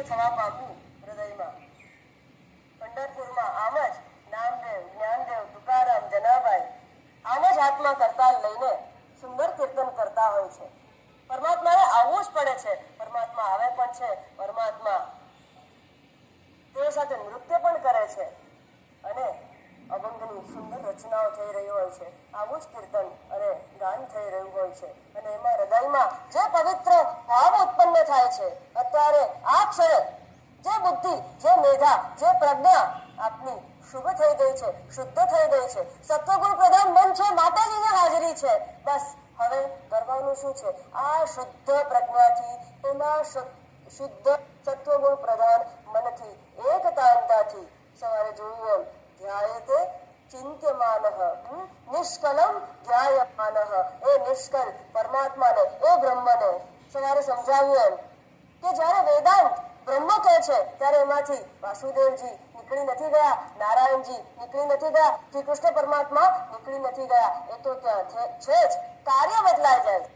થવા પામવું હૃદયમાં. પંઢરપુરમાં આમ જ નામદેવ, જ્ઞાનદેવ, તુકારામ, જનાબાઈ આમ જ હાથમાં કરતાલ લઈને સુંદર કીર્તન કરતા હોય છે. પરમાત્માને આવવું જ પડે છે. પરમાત્મા આવે પણ છે. પરમાત્મા તેઓ સાથે નૃત્ય પણ કરે છે અને અભંગની સુંદર રચનાઓ થઈ રહી હોય છે. આવું જ કીર્તન અને ગાન થઈ રહ્યું હોય છે અને એમાં હૃદયમાં જે પવિત્ર ભાવ ઉત્પન્ન થાય છે. અત્યારે આ ક્ષણે જે બુદ્ધિ, જે મેધા, જે પ્રજ્ઞા આપની શુભ થઈ ગઈ છે, શુદ્ધ થઈ ગઈ છે, સત્વગુણ પ્રધાન મન છે, માતાજીની હાજરી છે. બસ હવે કરવાનું શું છે? આ શુદ્ધ પ્રજ્ઞાથી, એના શુદ્ધ સત્વગુણ પ્રધાન મનથી, એકતાંતાથી સવારે જોયું એમ ધ્યાયતે ચિંત્યમાનઃ નિષ્કલમ ધ્યાયમાનઃ, એ નિષ્કલ પરમાત્માને, એ બ્રહ્મને સવારે સમજાવ્યું એમ કે જ્યારે વેદાંત બ્રહ્મ કહે છે ત્યારે એમાંથી વાસુદેવજી નીકળી નથી ગયા, નારાયણજી નીકળી નથી ગયા, શ્રી કૃષ્ણ પરમાત્મા નીકળી નથી ગયા. એ તો ત્યાં છે જ. કાર્ય બદલાઈ જાય.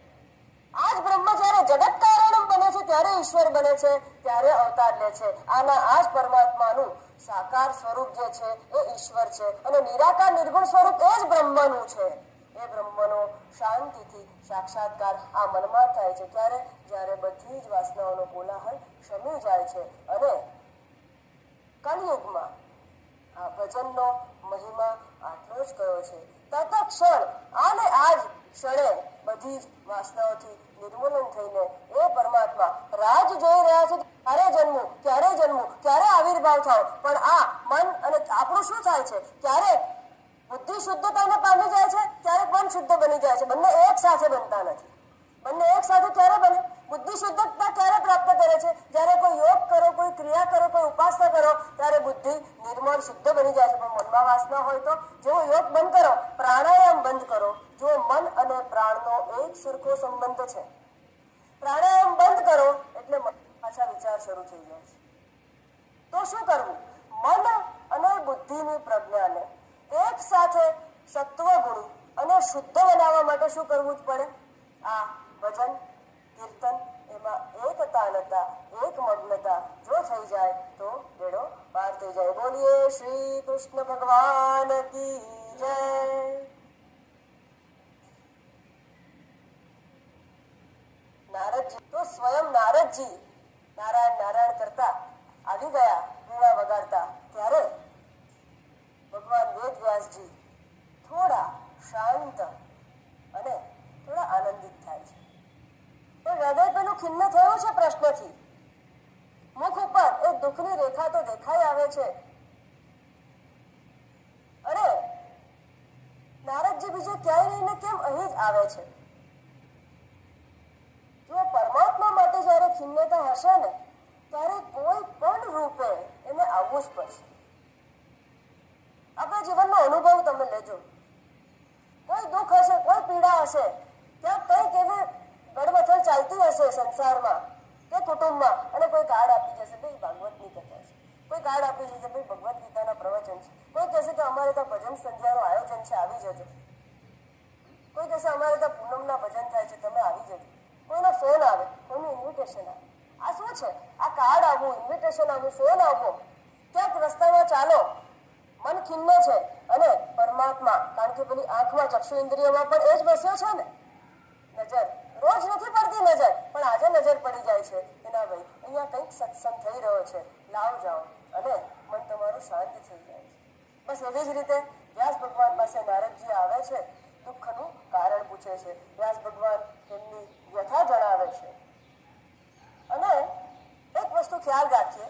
આજ બ્રહ્મ જ્યારે જગત કારણ બને છે ત્યારે ઈશ્વર બને છે, ત્યારે અવતાર લે છે. આ જ પરમાત્માનું સાકાર સ્વરૂપ જે છે એ ઈશ્વર છે અને નિરાકાર નિર્ગુણ સ્વરૂપ એ જ બ્રહ્મનું છે. એ બ્રહ્મનો શાંતિથી સાક્ષાત્કાર આ મનમાં થાય છે. ત્યારે જ્યારે બધી જ વાસનાઓનો કોલાહલ શમી જાય છે અને કલયુગમાં આ ભજનનો મહિમા આટલો જ કયો છે. તત્ક્ષણ આને આજ ક્ષણે બધી જ વાસનાઓથી નિર્મૂલન થઈને એ પરમાત્મા રાજ જોઈ રહ્યા છે. ક્યારે જન્મવું, ક્યારે જન્મવું, ક્યારે આવિર્ભાવ થાવ. પણ આ મન અને આપણું શું થાય છે? ક્યારેક બુદ્ધિ શુદ્ધતાને પામી જાય છે, ક્યારેક મન શુદ્ધ બની જાય છે. બંને એક સાથે બનતા નથી. બંને એક સાથે ક્યારે બને? બુદ્ધિ શુદ્ધતા ક્યારે પ્રાપ્ત કરે છે? જ્યારે કોઈ યોગ કરો, કોઈ ક્રિયા કરો, કોઈ ઉપાસના કરો ત્યારે બુદ્ધિ નિર્મળ શુદ્ધ બની જાય છે. પણ મનમાં વાસના હોય તો જેવો યોગ બંધ કરો, પ્રાણાયામ બંધ કરો, જો મન અને પ્રાણનો એક સરખો સંબંધ છે. પ્રાણાયામ બંધ કરો એટલે પાછા વિચાર શરૂ થઈ જાય છે. તો શું કરવું? મન અને બુદ્ધિની પ્રજ્ઞાને એક સાથે સત્વગુણ અને શુદ્ધ બનાવવા માટે શું કરવું જ પડે? આ ભજન કીર્તન એમાં એકતાનતા, એક મગ્નતા જો થઈ જાય તો બેડો પાર થઈ જાય. બોલીએ શ્રી કૃષ્ણ ભગવાન કી જય. નારદજી તો સ્વયં નારદજી નારાયણ નારાયણ કરતા આવી ગયા વીણા વગાડતા. ત્યારે ભગવાન વેદવ્યાસજી થોડા શાંત અને થોડા આનંદિત થાય છે. પણ હૃદય પેલું ખિન્ન થયું છે પ્રશ્નથી. મુખ ઉપર એક દુઃખની રેખા તો દેખાઈ આવે છે. અરે નારદજી બીજે ક્યાંય રહીને કેમ અહીં જ આવે છે? જો પરમાત્મા માટે જયારે ખિન્નતા હશે ને ત્યારે કોઈ પણ રૂપે એને આવવું જ પડશે. આપણા જીવનનો અનુભવ તમે લેજો. કોઈ દુઃખ હશે, કોઈ પીડા હશે, ક્યાંક કંઈક એવી ગડમથલ ચાલતી હશે સંસારમાં કે કુટુંબમાં અને કોઈ કાર્ડ આપી જશે ભાઈ ભાગવતની કથા છે, કોઈ કાર્ડ આપી જશે ભાઈ ભગવદ્ ગીતાના પ્રવચન છે, કોઈ કહેશે કે અમારે ત્યાં ભજન સંધ્યાનું આયોજન છે આવી જજો, કોઈ કહેશે અમારે ત્યાં પૂનમના ભજન થાય છે તમે આવી જજો. કોઈનો ફોન આવે, કોઈનું ઇન્વિટેશન આવે. આ શું છે? આ કાર્ડ આવવું, ઇન્વિટેશન આવવું, ફોન આવવો. ક્યાંક રસ્તામાં ચાલો, મન ખિન્ન છે અને પરમાત્મા, કારણ કે પેલી આંખમાં ચક્ષુ ઇન્દ્રિયોમાં પણ એ જ બેસ્યો છે ને. નજર રોજ નથી પડતી નજર, પણ આજે નજર પડી જાય છે કે ના ભાઈ અહીંયા કંઈક સત્સંગ થઈ રહ્યો છે, લાવ જાઓ અને મન તમારું શાંત થઈ જાય છે. બસ એવી જ રીતે વ્યાસ ભગવાન પાસે નારદજી આવે છે, દુઃખનું કારણ પૂછે છે. વ્યાસ ભગવાન એમની વ્યથા જણાવે છે અને એક વસ્તુ ખ્યાલ રાખીએ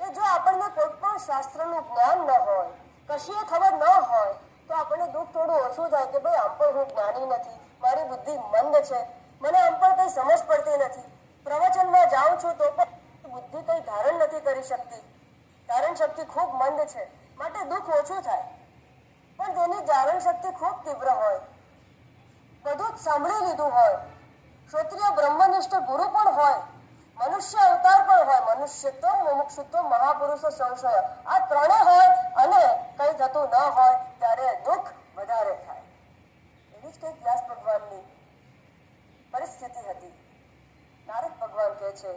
કે જો આપણને કોઈ પણ શાસ્ત્રનું જ્ઞાન ન હોય, કશીએ ખબર ન હોય તો આપણને દુઃખ થોડું ઓછું થાય કે ભાઈ આમ પણ હું જ્ઞાની નથી, મારી બુદ્ધિ મંદ છે, મને આમ પણ કંઈ સમજ પડતી નથી, પ્રવચનમાં જાઉં છું તો પણ બુદ્ધિ કંઈ ધારણ નથી કરી શકતી, ધારણ શક્તિ ખૂબ મંદ છે, માટે દુઃખ ઓછું થાય. પણ તેની ધારણ શક્તિ ખૂબ તીવ્ર હોય, બધું જ સાંભળી લીધું હોય, ક્ષત્રિય બ્રહ્મનિષ્ઠ ગુરુ પણ હોય, મનુષ્ય અવતાર પણ હોય, મનુષ્યત્વ, મુમુક્ષુત્વ, મહાપુરુષો સંશય, આ ત્રણે હોય અને કંઈ થતું ન હોય ત્યારે દુઃખ વધારે થાય. એવી જ કંઈક વ્યાસ ભગવાનની પરિસ્થિતિ હતી. નારદ ભગવાન કહે છે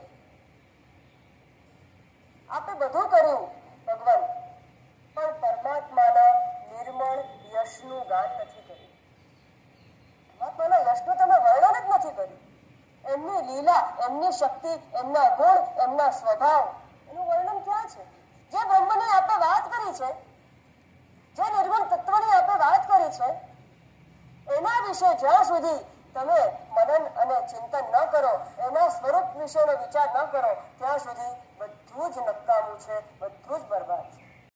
આપે બધું કર્યું ભગવાન, પણ પરમાત્માના નિર્મળ યશનું ગાન નથી કર્યું. પરમાત્માના યશનું તમે વર્ણન જ નથી કર્યું. એમની લીલા, એમની શક્તિ, એમના ગુણ, એમના સ્વભાવ, એનું વર્ણન ક્યાં છે? જે બ્રહ્મની આપે વાત કરી છે, જે નિર્મળ તત્વની આપે વાત કરી છે, એના વિશે જ્યાં સુધી તમે મનન અને ચિંતન ન કરો, એના સ્વરૂપ વિશેનો વિચાર ન કરો, ત્યાં સુધી બધું જ નકામું છે, બધું જ બરબાદ છે.